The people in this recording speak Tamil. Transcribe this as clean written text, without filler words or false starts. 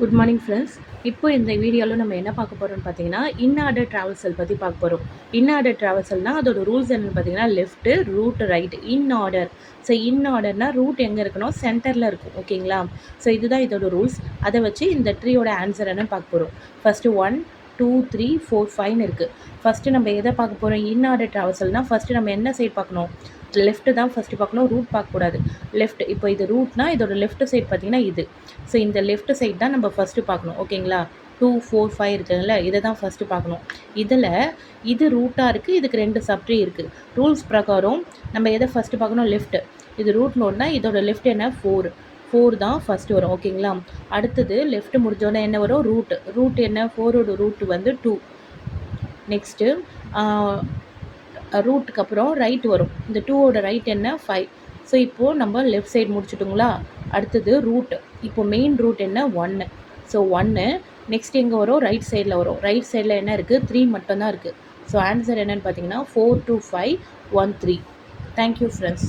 Good morning friends. இப்போ இந்த வீடியோவில் நம்ம என்ன பார்க்க போகிறோம்னு பார்த்தீங்கன்னா, இன்ஆர்டர் ட்ராவல்சல் பற்றி பார்க்க போகிறோம். இன்ஆர்டர் ட்ராவல்சல்னால் அதோட ரூல்ஸ் என்னென்னு பார்த்தீங்கன்னா, left root right in order. So in ஆர்டர்னால் ரூட் எங்கே இருக்கணும், சென்டரில் இருக்கும். ஓகேங்களா? ஸோ இதுதான் இதோட ரூல்ஸ். அதை வச்சு இந்த ட்ரீயோட ஆன்சர் என்னன்னு பார்க்க போகிறோம். ஃபஸ்ட்டு 1 2 3 4 5 இருக்குது. ஃபஸ்ட்டு நம்ம எதை பார்க்க போகிறோம், இன் ஆர்டர் ட்ராவல்சல்னால் ஃபஸ்ட்டு நம்ம என்ன சைட் பார்க்கணும், லெஃப்ட்டு தான் ஃபஸ்ட்டு பார்க்கணும், ரூட் பார்க்கக்கூடாது. லெஃப்ட், இப்போ இது ரூட்னா இதோட லெஃப்ட் சைட் பார்த்தீங்கன்னா இது. ஸோ இந்த லெஃப்ட் சைட் தான் நம்ம ஃபஸ்ட்டு பார்க்கணும். ஓகேங்களா? 2 4 5 இருக்குதுல்ல, இதை தான் ஃபஸ்ட்டு பார்க்கணும். இதில் இது ரூட்டாக இருக்குது, இதுக்கு 2 சப்ட்ரீ இருக்குது. ரூல்ஸ் பிரகாரம் நம்ம எதை ஃபஸ்ட்டு பார்க்கணும், லெஃப்ட்டு. இது ரூட் நோட்னா இதோட லெஃப்ட் என்ன 4 தான் ஃபஸ்ட்டு வரும். ஓகேங்களா? அடுத்தது லெஃப்ட் முடிஞ்சோடனே என்ன வரும், ரூட் என்ன 4ஓட ரூட் வந்து 2. நெக்ஸ்ட்டு ரூட்டுக்கு அப்புறம் ரைட் வரும். இந்த 2ஓட ரைட் என்ன 5. ஸோ இப்போது நம்ம லெஃப்ட் சைடு முடிச்சுட்டுங்களா. அடுத்தது ரூட். இப்போ மெயின் ரூட் என்ன 1. ஸோ 1 நெக்ஸ்ட் எங்கே வரும், ரைட் சைடில் வரும். ரைட் சைடில் என்ன இருக்குது, 3 மட்டும்தான் இருக்குது. ஸோ ஆன்சர் என்னென்னு பார்த்தீங்கன்னா 4 2 5 1 3. Thank you friends.